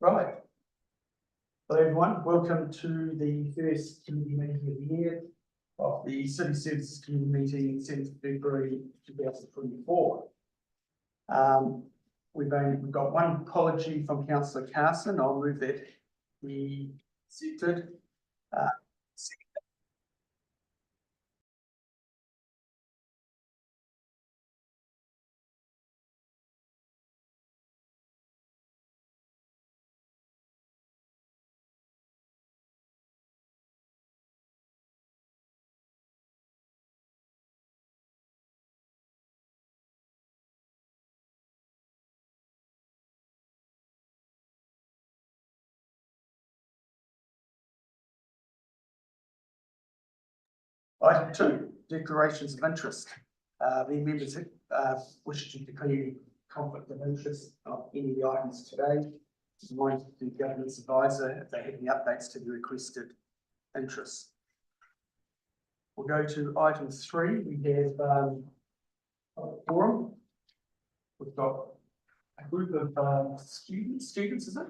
Right. Hello everyone, welcome to the first committee meeting of the year of the City Services Committee meeting 7th February 2024. We've got one apology from Councillor Carson. I'll move that he accepted. Item 2, declarations of interest. The members wish to declare conflict of interest of any of the items today. Remind the governance advisor if they have any updates to the requested interests. We'll go to item 3. We have a forum. We've got a group of students, is it?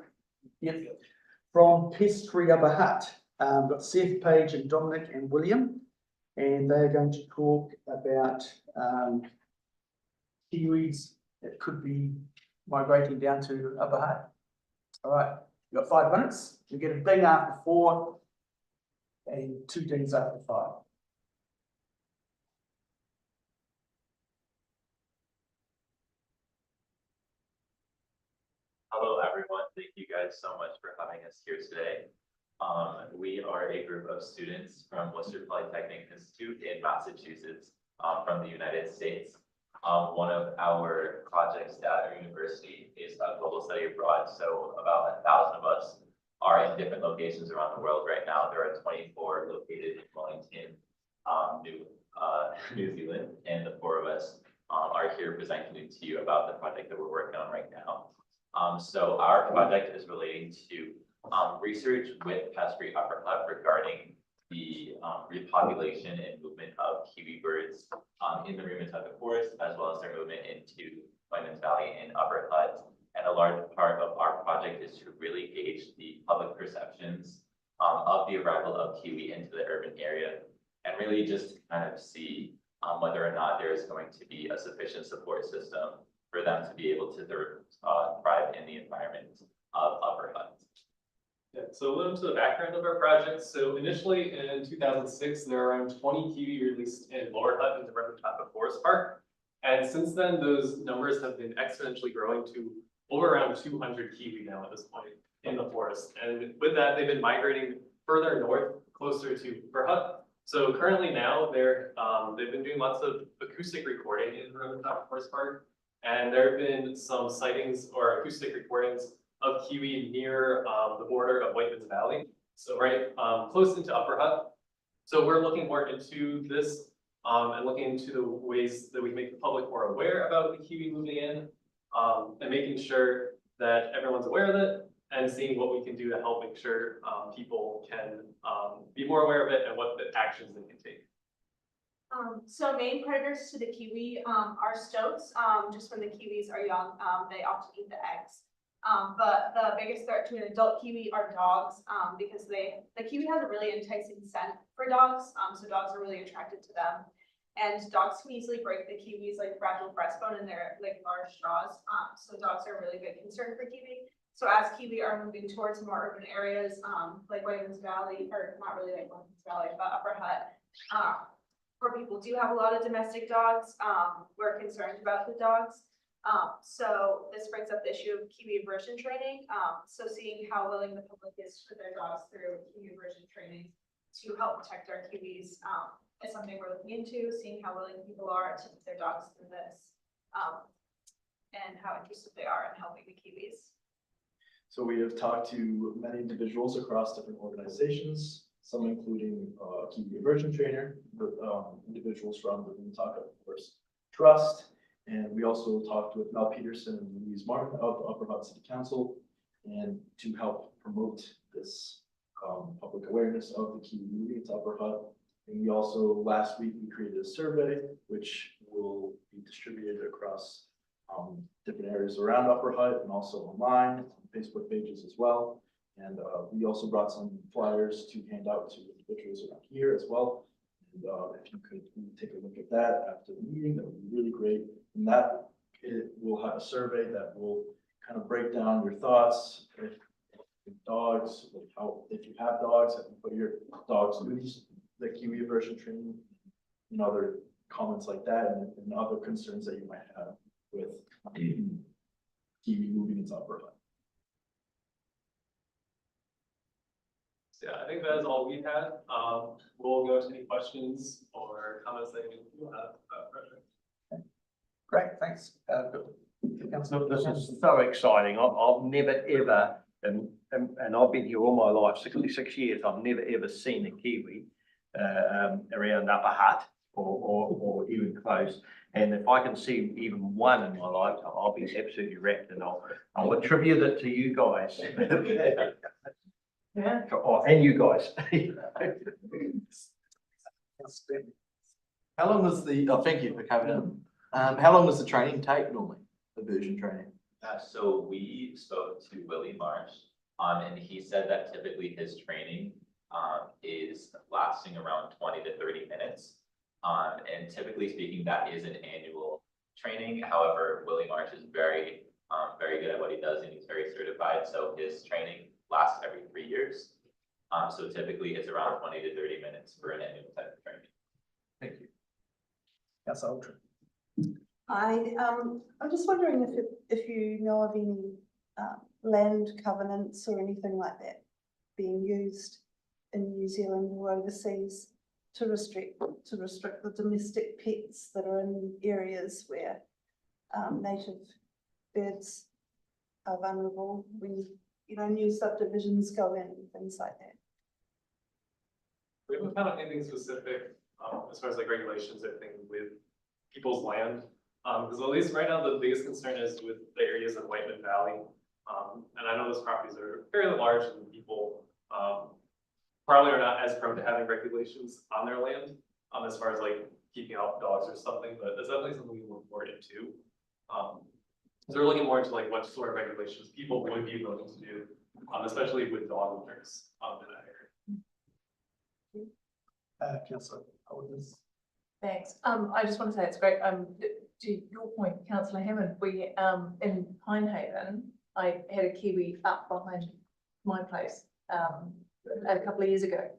Yes. From Pestry Upper Hutt. We've got Seth, Page and Dominic and William. And they're going to talk about kiwis that could be migrating down to Upper Hutt. All right, you've got 5 minutes. You get a ding after 4 and 2 dings after 5. Hello, everyone. Thank you guys so much for having us here today. We are a group of students from Worcester Polytechnic Institute in Massachusetts, from the United States. One of our projects at our university is a global study abroad. So about 1,000 of us are in different locations around the world right now. There are 24 located in Wellington, New Zealand, and the 4 of us are here presenting to you about the project that we're working on right now. So our project is relating to research with Pestry Upper Hutt regarding the repopulation and movement of kiwi birds in the Reamatucket Forest, as well as their movement into Whiteman's Valley and Upper Hutt. And a large part of our project is to really gauge the public perceptions of the arrival of kiwi into the urban area, and really just kind of see whether or not there is going to be a sufficient support system for them to be able to thrive in the environment of Upper Hutt. Yeah, so a little to the background of our project. So initially in 2006, there were around 20 kiwi released in Lower Hutt in the Reamatucket Forest Park. And since then, those numbers have been exponentially growing to over around 200 kiwi now at this point in the forest. And with that, they've been migrating further north, closer to Upper Hutt. So currently now, they've been doing lots of acoustic recording in the Reamatucket Forest Park. And there have been some sightings or acoustic recordings of kiwi near the border of Whiteman's Valley, so right close into Upper Hutt. So we're looking more into this and looking into the ways that we make the public more aware about the kiwi moving in, and making sure that everyone's aware of it, and seeing what we can do to help make sure people can be more aware of it and what the actions they can take. So main predators to the kiwi are stoats. Just when the kiwis are young, they often eat the eggs. But the biggest threat to an adult kiwi are dogs, because the kiwi has a really enticing scent for dogs. So dogs are really attracted to them. And dogs can easily break the kiwis like fragile breastbone in their like large straws. So dogs are a really big concern for kiwi. So as kiwi are moving towards more urban areas, like Whiteman's Valley, or not really like Whiteman's Valley, but Upper Hutt, where people do have a lot of domestic dogs, we're concerned about the dogs. So this brings up the issue of kiwi aversion training. So seeing how willing the public is to put their dogs through kiwi aversion training to help protect our kiwis is something we're looking into, seeing how willing people are to put their dogs through this, and how interested they are in helping the kiwis. So we have talked to many individuals across different organizations, some including kiwi aversion trainer, individuals from the Reamatucket Forest Trust. And we also talked with Mel Peterson and Louise Martin of the Upper Hutt City Council, and to help promote this public awareness of the kiwi moving to Upper Hutt. And we also, last week, we created a survey, which will be distributed across different areas around Upper Hutt and also online, on Facebook pages as well. And we also brought some flyers to hand out to individuals around here as well. And if you could take a look at that after the meeting, that would be really great. And that it will have a survey that will kind of break down your thoughts. If dogs, like how, if you have dogs, have you put your dogs through the Kiwi immersion training, and other comments like that, and other concerns that you might have with Kiwi moving into Upper Hutt. So yeah, I think that is all we had. We'll go to any questions or comments that you have about the project. Great, thanks. Councillor This is so exciting. I've never ever, and I've been here all my life, 66 years, I've never ever seen a Kiwi around Upper Hutt or even close. And if I can see even one in my lifetime, I'll be absolutely wrapped, and I'll attribute it to you guys. Yeah. Oh, and you guys. How long was the, oh, thank you for coming in. How long does the training take normally, the version training? So we spoke to Willie Marsh, and he said that typically his training, is lasting around 20 to 30 minutes. And typically speaking, that is an annual training. However, Willie Marsh is very good at what he does, and he's very certified. So his training lasts every 3 years. So typically it's around 20 to 30 minutes for an annual type of training. Thank you. Councillor Alter. I'm just wondering if you know of any land covenants or anything like that being used in New Zealand or overseas to restrict the domestic pets that are in areas where native birds are vulnerable when, you know, new subdivisions go in and things like that. We haven't found anything specific, as far as like regulations or things with people's land. Because at least right now, the biggest concern is with the areas in Whiteman Valley. And I know those properties are fairly large, and people, probably are not as prone to having regulations on their land, as far as like keeping out dogs or something, but that's definitely something we look forward into. So we're looking more into like what sort of regulations people would be willing to do, especially with dog owners, in that area. Councillor Holdens. Thanks. I just want to say it's great. To your point, Councillor Hammond, we, in Pinehaven, I had a Kiwi up behind my place, a couple of years ago.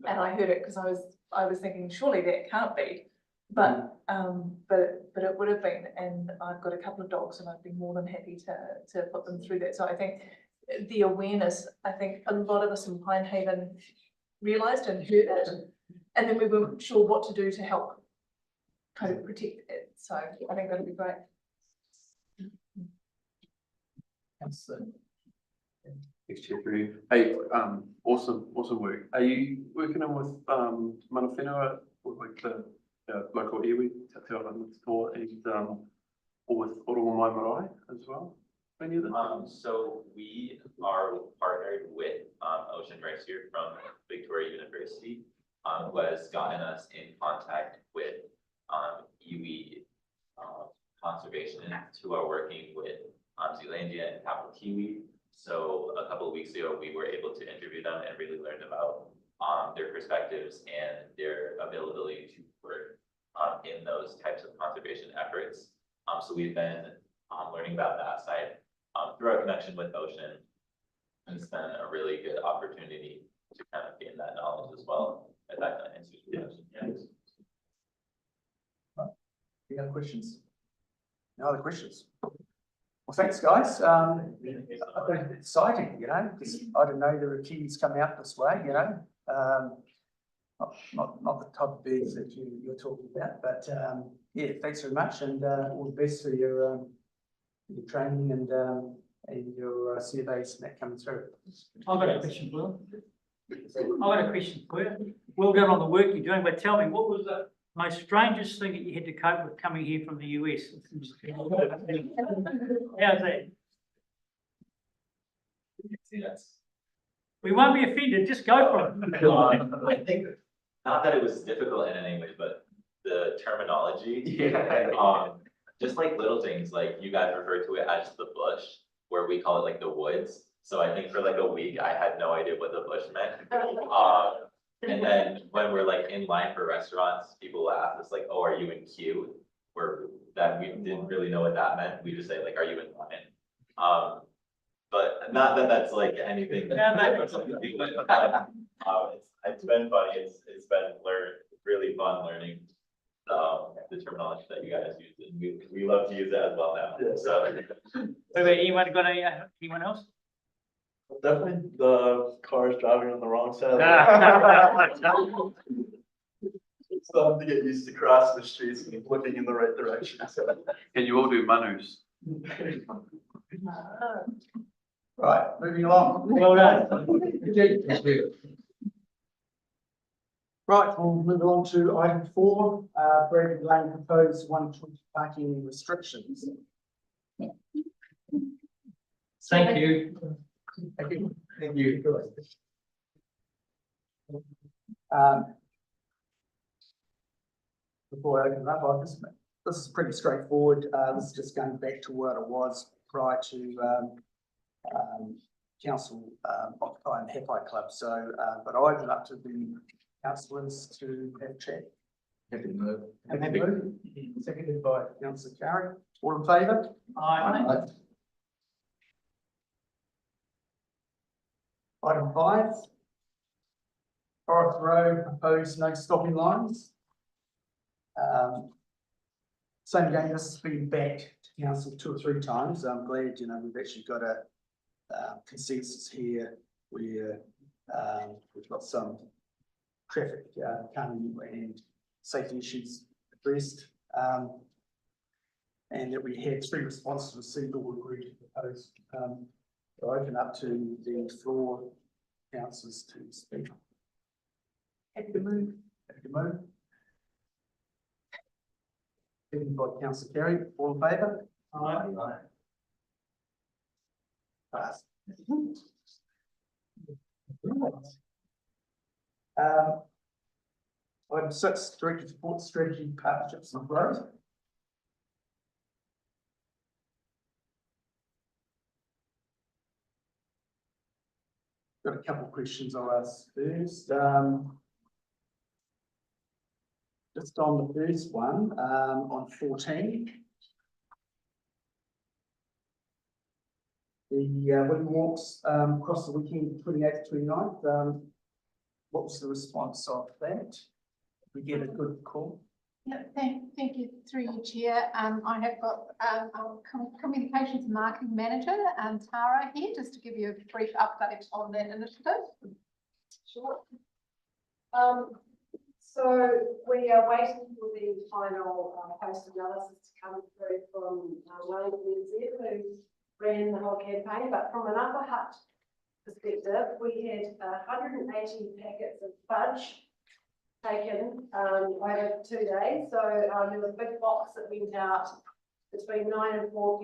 And I heard it because I was thinking, surely that can't be, but it would have been. And I've got a couple of dogs, and I'd be more than happy to put them through that. So I think the awareness, I think a lot of us in Pinehaven realised and heard it, and then we weren't sure what to do to help kind of protect it. So I think that'll be great. Councillor. Thanks, Jeffrey. Hey, awesome work. Are you working in with Mana Whenua, with like the local iwi, Te Awamutu Toa, and or with Oromo Mai Marae as well? Any of them? So we are partnered with Ocean Mercier from Victoria University, who has gotten us in contact with iwi conservationists who are working with Zealandia and Capital Kiwi. So a couple of weeks ago, we were able to interview them and really learn about their perspectives and their availability to work in those types of conservation efforts. So we've been learning about that side through our connection with Ocean, and it's been a really good opportunity to kind of gain that knowledge as well. If that kind of answers your question. Any other questions? No other questions? Well, thanks, guys. I think it's exciting, you know, because I didn't know there were Kiwis coming out this way, you know. Not the type of birds that you're talking about, but yeah, thanks very much, and all the best for your training and your surveys and that coming through. I've got a question for you. Well done on the work you're doing, but tell me, what was the most strangest thing that you had to cope with coming here from the US? How's that? Yes. We won't be offended, just go for it. I think not that it was difficult in any way, but the terminology. just like little things, like you guys refer to it as the bush, where we call it like the woods. So I think for like a week, I had no idea what the bush meant. And then when we're like in line for restaurants, people will ask us like, oh, are you in queue? That we didn't really know what that meant. We just say like, are you in line? But not that that's like anything. It's been funny. It's been really fun learning the terminology that you guys use. And we love to use it as well now. Yeah. So. Anyone got anyone else? Definitely the cars driving on the wrong side. It's starting to get used to crossing the streets and looking in the right direction. So. Can you all do manus? Right, moving along. Well done. Right, we'll move on to item 4, Bradley Lane proposed 120 parking restrictions. Thank you. Thank you. Thank you. Before I open it up, this is pretty straightforward. This is just going back to what it was prior to council occupying the Heppi Club. So, but I open it up to the councillors to have a chat. Happy to move. Seconded by councillor Carey. All in favour? Aye. Item 5. Forest Road proposed no stopping lines. Same again, this has been back to council 2 or 3 times. I'm glad, we've actually got a consensus here where we've got some traffic coming and safety issues addressed. And that we had 3 responses received or agreed to propose. So open up to the floor councillors to speak. Happy to move. Happy to move. Seconded by councillor Carey. All in favour? Aye. Pass. Item 6, director support strategy partnerships and growth. Got a couple of questions I'll ask first. Just on the first one, on 14. The women walks across the weekend, 28th, 29th. What was the response of that? We get a good call. Yeah, thank you through your chair. I have got our communications and marketing manager, Tara, here, just to give you a brief update on that initiative. Sure. So we are waiting for the final post analysis to come through from Wayne NZ, who ran the whole campaign. But from an Upper Hutt perspective, we had 180 packets of fudge taken over 2 days. So there was a big box that went out between 9 a.m. and 4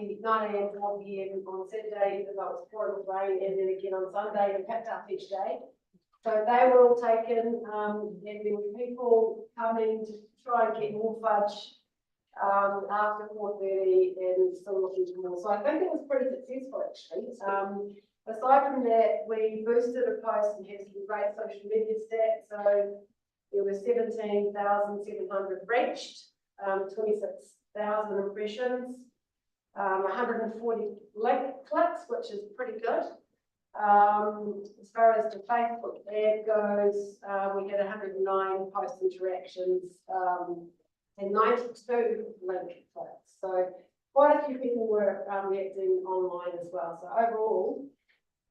p.m. on Saturday, because I was pouring with rain, and then again on Sunday, and picked up each day. So they were all taken, and there were people coming to try and get more fudge after 4:30 and still looking for more. So I think it was pretty successful, actually. Aside from that, we boosted a post and had some great social media stats. So there were 17,700 reached, 26,000 impressions, 140 link clicks, which is pretty good. As far as the Facebook ad goes, we had 109 post interactions and 92 link clicks. So quite a few people were reacting online as well. So overall,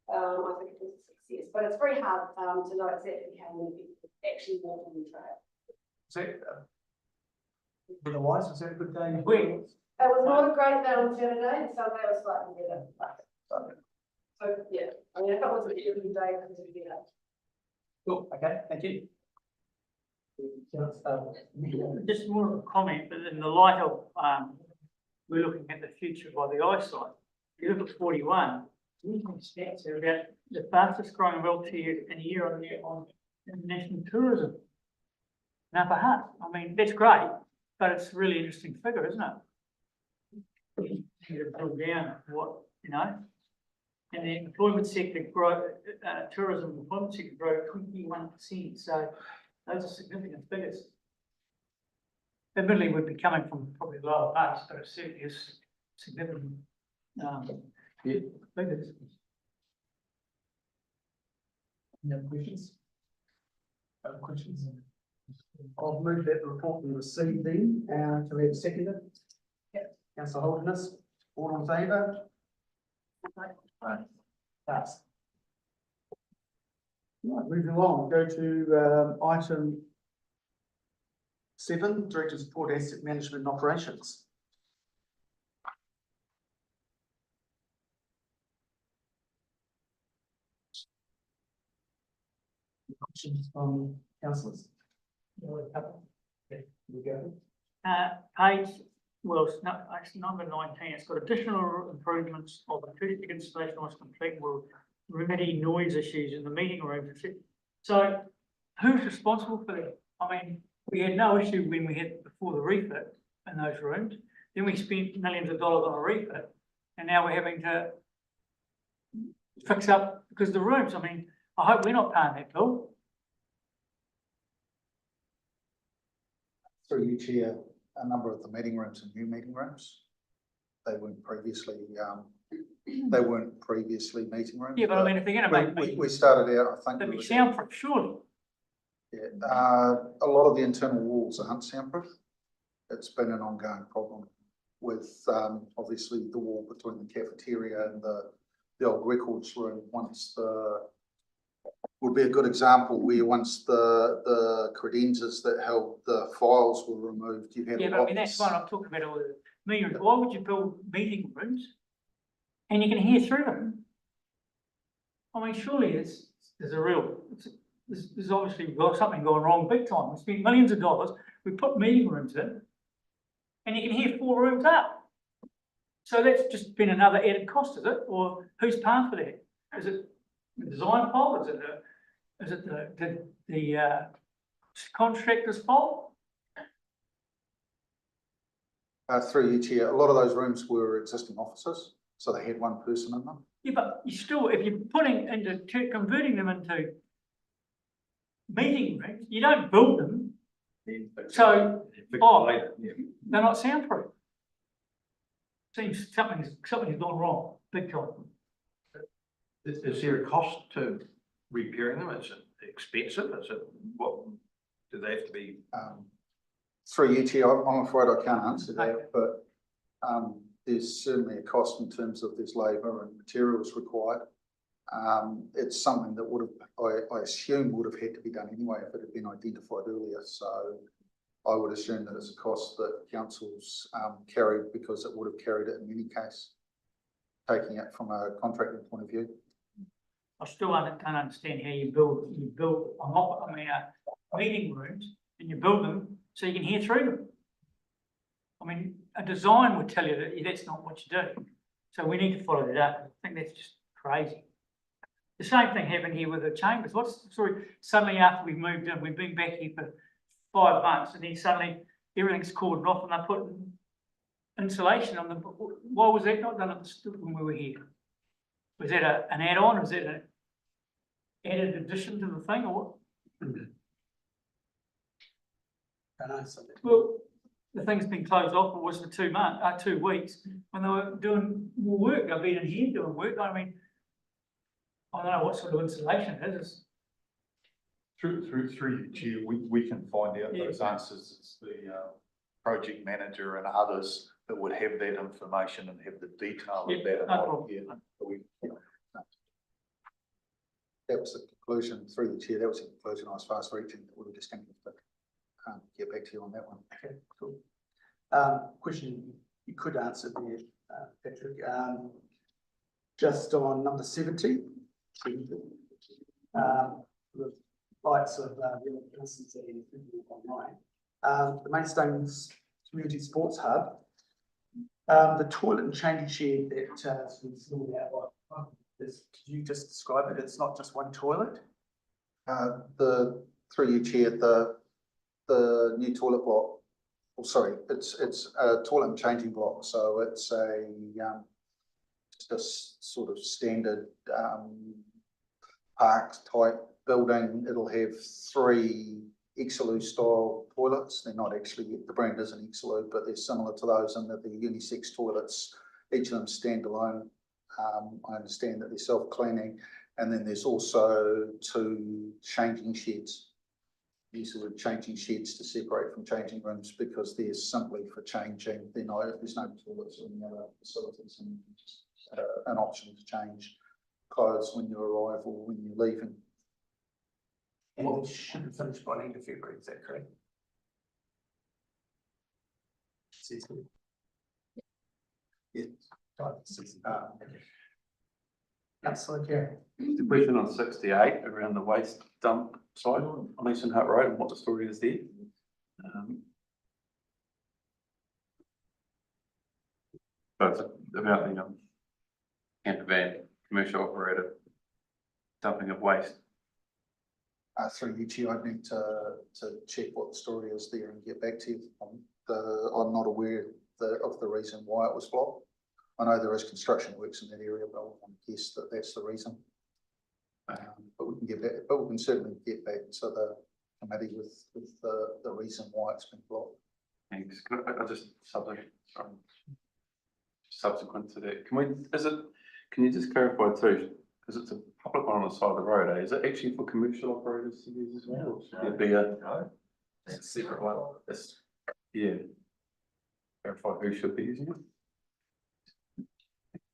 I think it was a success, but it's very hard to know exactly how many people actually walk on the trail. Otherwise, was that a good day? It was not a great day on Saturday, and Sunday was slightly better. So yeah, I mean, if it was a beautiful day, it would be better. Cool, okay, thank you. Just more of a comment, but in the light of, we're looking at the future by the eyesight. If you look at 41, stats are about the fastest growing wheelchair in year on year on international tourism. In Upper Hutt. I mean, that's great, but it's a really interesting figure, isn't it? to drill down what, you know. And the employment sector tourism employment sector grew 21%, so those are significant figures. Admittedly, we'd be coming from probably lower parts, but it certainly is significant, figures. Any other questions? Other questions? I'll move that the report be received then, can we have a seconder? Councillor Holderness, all in favour? Pass. Right, moving along, go to item 7, Director of Support Asset Management and Operations. Questions from councillors? Page, well, it's not, actually number 19, it's got additional improvements of acoustic installation was complete will remedy noise issues in the meeting room. So who's responsible for that? I mean, we had no issue when we had before the refit in those rooms. Then we spent millions of dollars on a refit, and now we're having to fix up because the rooms, I mean, I hope we're not paying that bill. Through you, Chair, a number of the meeting rooms are new meeting rooms. They weren't previously meeting rooms. Yeah, but I mean, if they're going to make We started out, I think. they'd be soundproof, surely. Yeah, a lot of the internal walls aren't soundproof. It's been an ongoing problem with obviously the wall between the cafeteria and the old records room. Would be a good example where once the credenzas that held the files were removed, you had. Yeah, but I mean, that's fine. I'm talking about all the meeting rooms. Why would you build meeting rooms and you can hear through them? I mean, surely there's a real, there's obviously got something going wrong big time. We spent millions of dollars, we put meeting rooms in, and you can hear 4 rooms up. So that's just been another added cost, is it? Or who's paying for that? Is it the design fault? Is it the contractor's fault? Through you, Chair, a lot of those rooms were existing offices, so they had one person in them. Yeah, but you still, if you're converting them into meeting rooms, you don't build them. So, they're not soundproof. Seems something's gone wrong, big time. Is there a cost to repairing them? Is it expensive? Is it, what, do they have to be? Through you, Chair, I'm afraid I can't answer that, but there's certainly a cost in terms of there's labour and materials required. It's something that would have, I assume, would have had to be done anyway if it had been identified earlier. So I would assume that it's a cost that councils carried because it would have carried it in any case, taking it from a contracting point of view. I still don't understand how you build meeting rooms and you build them so you can hear through them. I mean, a design would tell you that that's not what you do. So we need to follow that up. I think that's just crazy. The same thing happened here with the chambers. What's the story? Suddenly after we've moved in, we've been back here for 5 months and then suddenly everything's cordoned off and they're putting insulation on them. Why was that not done when we were here? Was that an add-on? Was that an added addition to the thing or what? Well, the thing's been closed off for was for 2 weeks when they were doing more work. They've been in here doing work. I mean, I don't know what sort of insulation it is. Through you, Chair, we can find out those answers. It's the project manager and others that would have that information and have the detail of that. That was the conclusion through the Chair. That was the conclusion I was fast reaching. That we were just going to get back to you on that one. Okay, cool. Question you could answer there, Patrick. Just on number 70, the lights of online. The Maidstones Community Sports Hub. The toilet and changing shed that was sorted out. Could you just describe it? It's not just one toilet. Through you, Chair, the new toilet block oh, sorry, it's a toilet and changing block, so it's just sort of standard, park type building. It'll have 3 Exelou style toilets. They're not actually, the brand isn't Exelou, but they're similar to those, and they're the unisex toilets, each of them standalone. I understand that they're self-cleaning, and then there's also 2 changing sheds. Use the word changing sheds to separate from changing rooms because they're simply for changing. There's no toilets or any other facilities, and just an option to change clothes when you arrive or when you're leaving. And it should be finished by the end of February, is that correct? Yes. Councillor Kerr. The question on 68 around the waste dump site on Eastern Hut Road and what the story is there. So it's about the camper van commercial operator dumping of waste. Through you, Chair, I'd need to check what the story is there and get back to you. I'm not aware of the reason why it was blocked. I know there is construction works in that area, but I would guess that that's the reason. But we can get back, but we can certainly get back to the committee with the reason why it's been blocked. Thanks. I just subsequent to that, can you just clarify too, because it's a public one on the side of the road, is it actually for commercial operators to use as well? Or should it be It's a separate one. Yeah. Clarify who should be using it?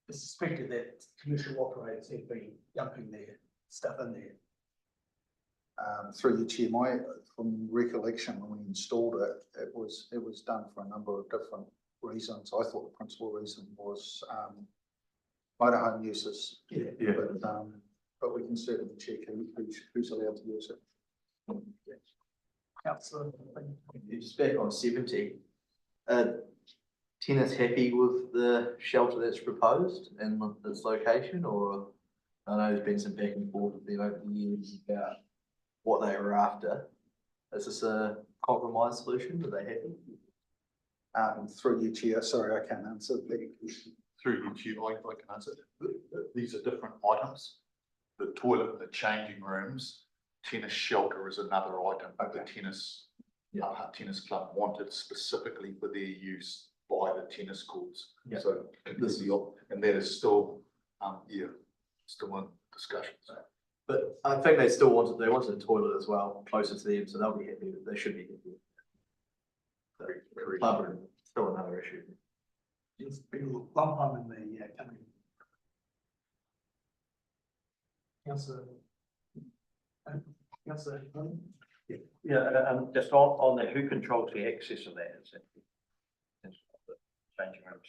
It's suspected that commercial operators have been dumping their stuff in there. Through you, Chair, from recollection, when we installed it, it was done for a number of different reasons. I thought the principal reason was motorhome uses. Yeah. But we can certainly check who's allowed to use it. Councillor. Just back on 70, tenants happy with the shelter that's proposed and its location, or I know there's been some back and forth with them over the years about what they were after. Is this a compromise solution? Are they happy? Through you, Chair, sorry, I can't answer that question. Through you, Chair, I can answer. These are different items. The toilet and the changing rooms, tennis shelter is another item, but the tennis club wanted specifically for their use by the tennis courts. Yeah. So this is, and that is still, still in discussion. But I think they still wanted a toilet as well, closer to them, so they'll be happy. They should be happy. The club room, still another issue. It's been a long time in the company. Councillor. Councillor. Yeah, and just on the, who controls the access of that? Is it? Changing rooms.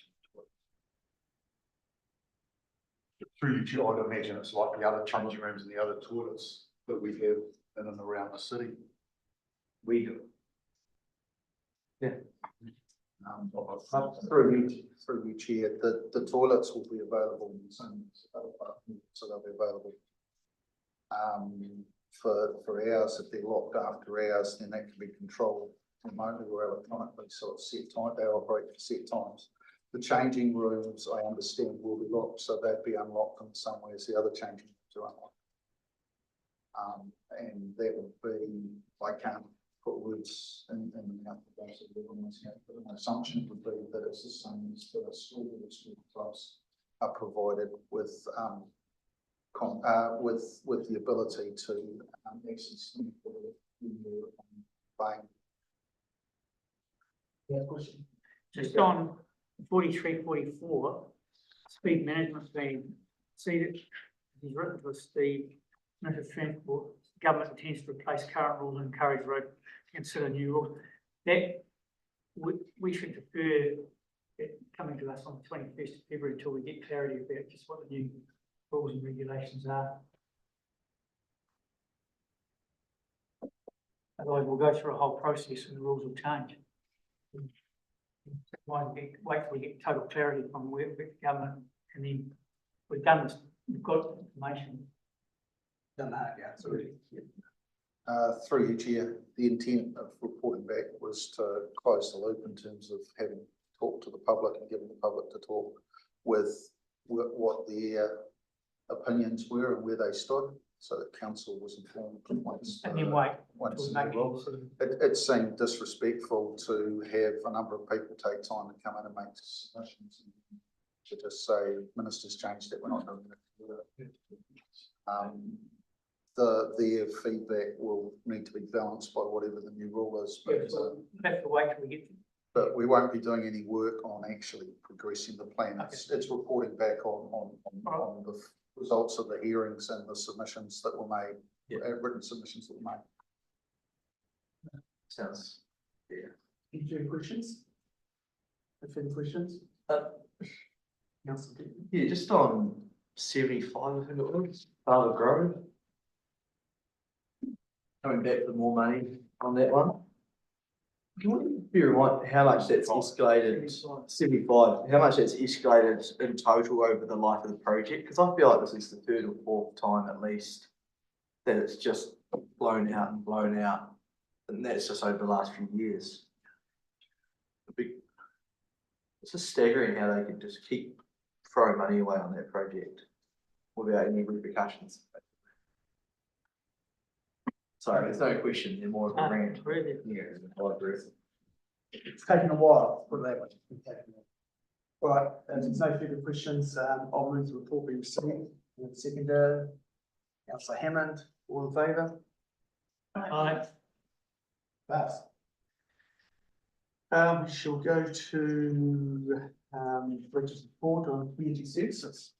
Through you, Chair, I'd imagine it's like the other changing rooms and the other toilets that we have in and around the city. We do. Yeah. Through you, Chair, the toilets will be available in some other apartments, so they'll be available. For hours, if they're locked after hours, then that can be controlled remotely or electronically, so it's set time, they operate for set times. The changing rooms, I understand, will be locked, so they'd be unlocked in some ways, the other changing rooms are unlocked. And that would be, I can't put words in the mouth of those that live on this, but an assumption would be that it's the same as the school clubs are provided with the ability to access when you're playing. Yeah, question. Just on 43, 44, speed management's been seated. He's written to Steve, Minister of Transport, government intends to replace current rules and encourage road to consider new rules. That we should defer it coming to us on the 21st of February until we get clarity about just what the new rules and regulations are. Otherwise, we'll go through a whole process and the rules will change. Why wait till we get total clarity from the government, and then we've done this, we've got information. Done that, yeah, it's already. Through you, Chair, the intent of reporting back was to close the loop in terms of having talked to the public and giving the public to talk with what their opinions were and where they stood, so that council was informed once. And then wait. Once, till making well, sort of- it seemed disrespectful to have a number of people take time to come in and make submissions. To just say, minister's changed it, we're not doing it. Their feedback will need to be balanced by whatever the new rule is, Yeah, so we'll have to wait till we get. but we won't be doing any work on actually progressing the plan. It's reporting back on the results of the hearings and the submissions that were made, written submissions that were made. Sounds, yeah. Any further questions? Any further questions? Councillor Deakin. Yeah, just on 75, I think it was, Barber Grove. Coming back for more money on that one. Can we be reminded how much that's escalated, 75, how much that's escalated in total over the life of the project? Because I feel like this is the third or fourth time at least that it's just blown out and blown out. And that's just over the last few years. It's just staggering how they can just keep throwing money away on that project without any repercussions. Sorry, there's no question, they're more of a rant. Really? Yeah, I agree. It's taken a while, put it that way. It's taken a while. All right, if there's no further questions, I'll move the report be received. And seconder, Councillor Hammond, all in favour? Aye. Pass. We shall go to, Richard's report on community services.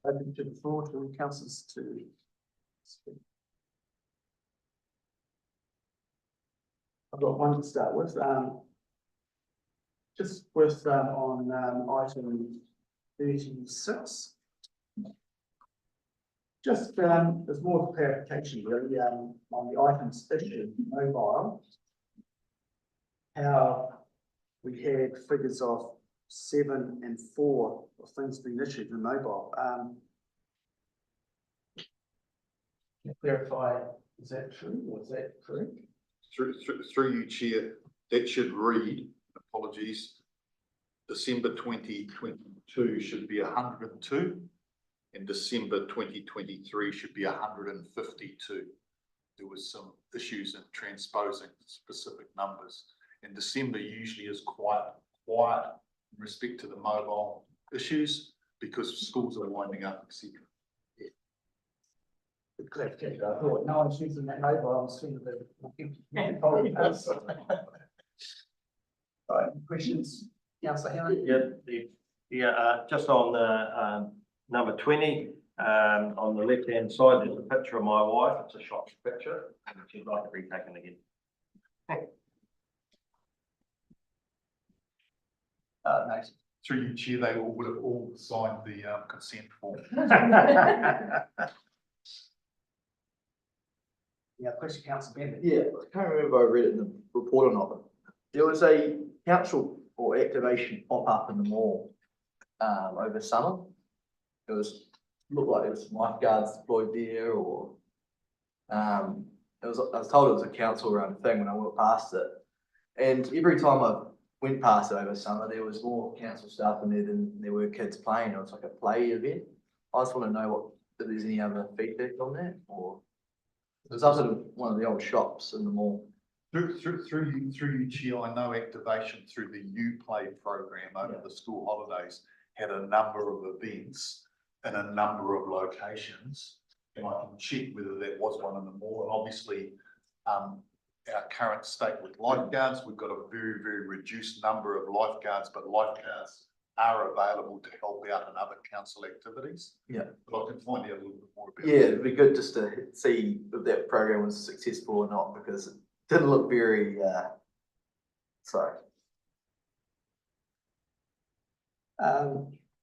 Open to the floor to councillors to speak. I've got one to start with, just with, on, item 36. Just, there's more clarification really, on the items issued mobile. How we had figures of 7 and 4 of things being issued in mobile. Can you clarify, is that true or is that correct? Through you, Chair, that should read, apologies, December 2022 should be 102, and December 2023 should be 152. There was some issues in transposing specific numbers, and December usually is quite quiet in respect to the mobile issues because schools are winding up, etc. Good clarification. I thought no one's using that mobile, I was thinking that. All right, questions? Councillor Hammond? Just on the, number 20, on the left-hand side, there's a picture of my wife. It's a shot picture, which she'd like to be taken again. Nice. Through you, Chair, they all would have all signed the consent form. Yeah, question, Councillor Bennett. Yeah, I can't remember if I read it in the report or not, but there was a council or activation pop-up in the mall over summer. It was, looked like there was some lifeguards deployed there or I was told it was a council run thing when I went past it. And every time I went past it over summer, there was more council staff in there than there were kids playing. It was like a play event. I just want to know if there's any other feedback on that, or it was up at one of the old shops in the mall. Through you, Chair, I know activation through the Uplay program over the school holidays had a number of events in a number of locations. And I can check whether that was one in the mall. And obviously, our current state with lifeguards, we've got a very, very reduced number of lifeguards, but lifeguards are available to help out in other council activities. Yeah. But I can find out a little bit more about Yeah, it'd be good just to see if that program was successful or not, because it didn't look very, sorry.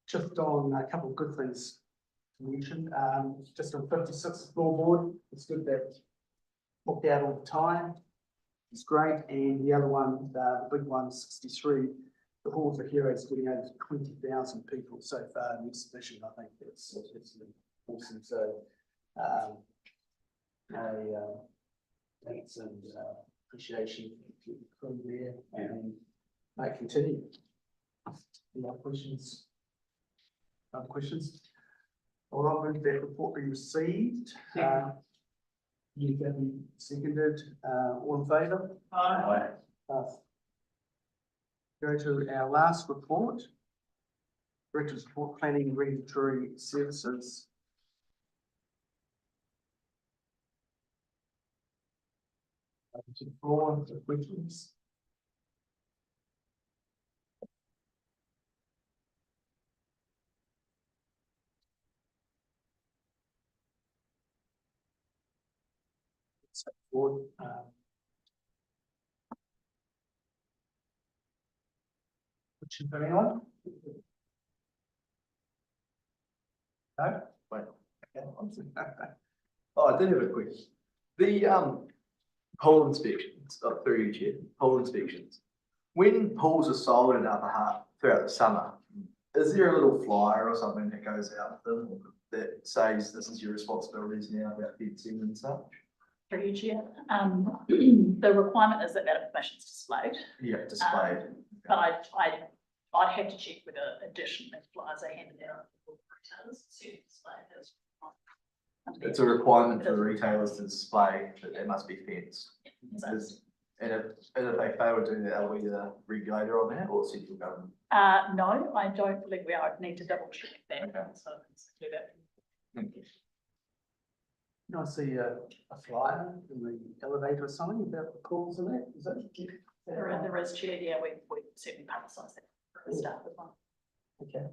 Just on a couple of good things to mention, just on 56 floorboard, it's good that it's booked out all the time. It's great, and the other one, the big one, 63, the Hall for Heroes getting over 20,000 people so far in the exhibition. I think it's awesome. So, thanks and appreciation to the crew there, and may continue. Any other questions? Other questions? Well, I'll move that report be received. You can be seconded, all in favour? Aye. Go to our last report. Director's Report, Planning and Regulatory Services. Open to the floor for questions. Step forward. Question for anyone? No? Wait. Oh, I did have a question. The pole inspections, through you, Chair, pole inspections. When poles are sold in Upper Hutt throughout the summer, is there a little flyer or something that goes out to them that says this is your responsibilities now about fencing and such? Through you, Chair. The requirement is that that information is displayed. Yeah, displayed. But I'd have to check whether additional flyers are handed out for retailers to display those. It's a requirement for the retailers to display that there must be fenced. And if they fail to do that, are we the regulator on that or central government? No, I don't believe we are. I need to double check that. Okay. So let's do that. Thank you. Can I see a flyer in the elevator or something about the calls and that? Is that? There is, Chair, yeah, we certainly publicise that for the staff as well. Okay.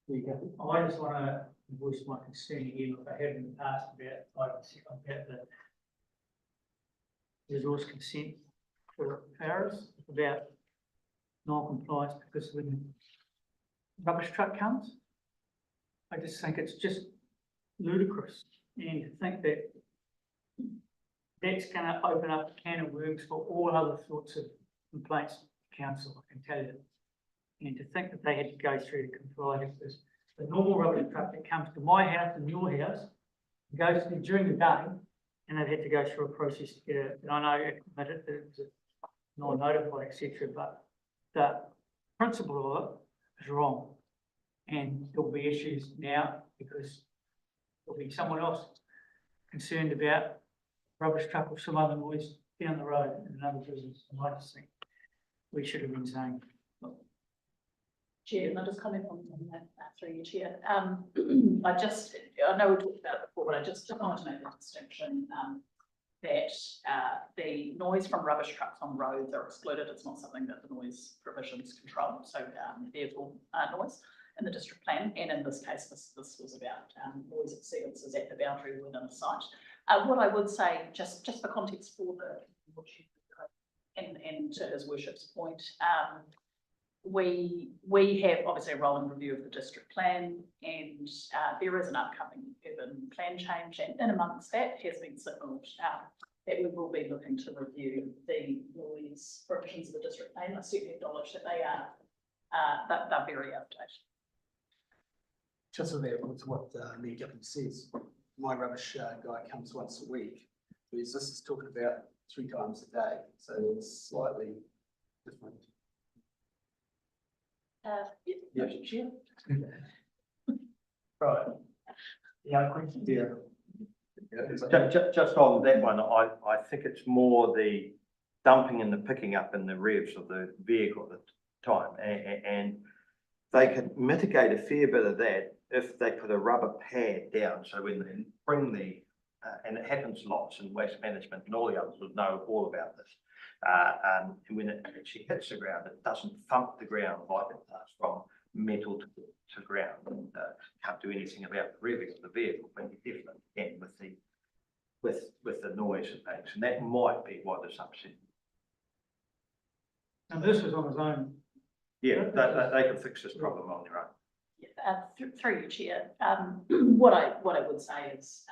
There you go. I just want to voice my concern again, like I have in the past about the resource consent for Paris, about non-compliance, because when rubbish truck comes, I just think it's just ludicrous, and to think that that's going to open up a can of worms for all other sorts of complaints to council, I can tell you. And to think that they had to go through to comply with this. The normal rubbish truck that comes to my house and your house goes to during the day, and they've had to go through a process to get it. And I know it was non-notified, etc., but the principle of it is wrong. And there'll be issues now because there'll be someone else concerned about rubbish truck or some other noise down the road in another business. And I just think we should have been saying, look, Chair, and I'll just comment on that through you, Chair. I know we talked about it before, but I just want to make the distinction that the noise from rubbish trucks on roads are excluded. It's not something that the noise provisions control. So vehicle noise in the district plan, and in this case, this was about noise exceedances at the boundary within a site. What I would say, just for context for and to His Worship's point, we have obviously a rolling review of the district plan, and there is an upcoming urban plan change, and in amongst that has been signalled that we will be looking to review the noise provisions of the district plan. I certainly acknowledge that they're very outdated. Just so that with what Mayor Gippon says, my rubbish guy comes once a week, whereas this is talking about 3 times a day, so it's slightly different. Yeah. Chair. Right. Yeah, question. Yeah. Just on that one, I think it's more the dumping and the picking up in the revs of the vehicle at the time. And they could mitigate a fair bit of that if they put a rubber pad down. So when they bring the, and it happens lots in waste management and all the others would know all about this. And when it actually hits the ground, it doesn't thump the ground like it does from metal to ground. And can't do anything about the revving of the vehicle, but you definitely can with the noise it makes. And that might be why there's upset. and this was on his own. Yeah, they can fix this problem on their own. Yeah, through you, Chair. What I would say is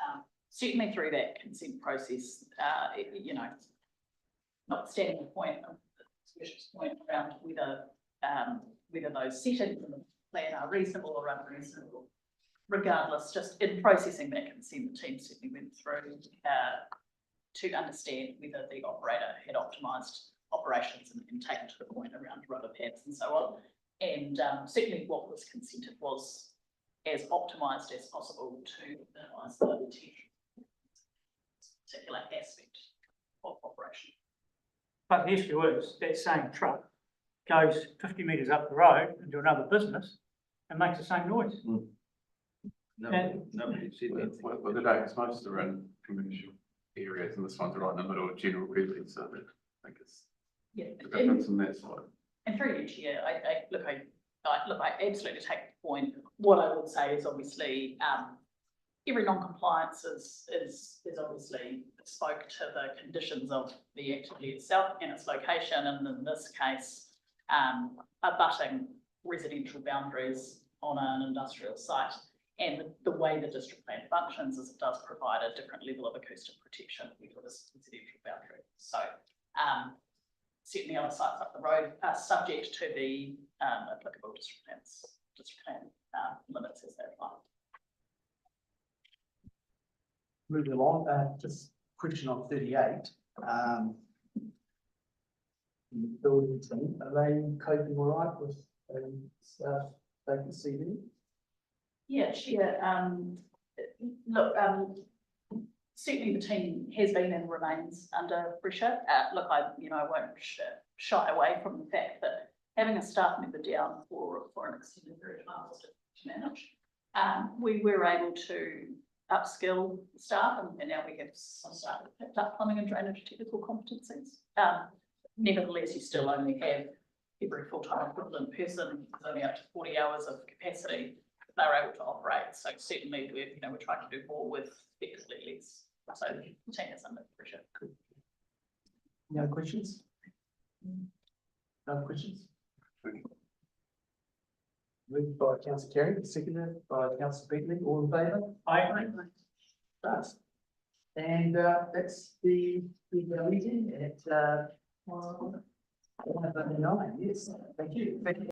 certainly through that consent process, you know, notwithstanding the point of Bishop's point around whether those settings in the plan are reasonable or unreasonable. Regardless, just in processing that consent, the team certainly went through to understand whether the operator had optimised operations and taken to the point around rubber pads and so on. And certainly what was consented was as optimised as possible to minimise the potential particular aspect of operation. But the issue is that same truck goes 50 metres up the road into another business and makes the same noise. Nobody said anything. Well, the days, most are in commercial areas and this one's right in the middle of general residence, so I think it's Yeah, the difference in that side. and through each year, I absolutely take the point. What I would say is obviously, every non-compliance is obviously spoke to the conditions of the activity itself and its location, and in this case, abutting residential boundaries on an industrial site. And the way the district plan functions is it does provide a different level of acoustic protection for this residential boundary. So, certainly other sites up the road are subject to the applicable district plan limits as they apply. Moving along, just question on 38. The building team, are they coping all right with vacancy? Yeah, Chair, look, certainly the team has been and remains under pressure. Look, I won't shy away from the fact that having a staff member down for an extended period of time was to manage. We were able to upskill the staff, and now we have some staff that picked up plumbing and drainage technical competencies. Nevertheless, you still only have every full-time equivalent person is only up to 40 hours of capacity that they're able to operate. So certainly we're trying to do more with effectively less. So the team is under pressure. No questions? No questions? Moved by councillor Carey, seconded by councillor Bentley, all in favour? Aye. Does. And that's the meeting at 1:09. Yes, thank you.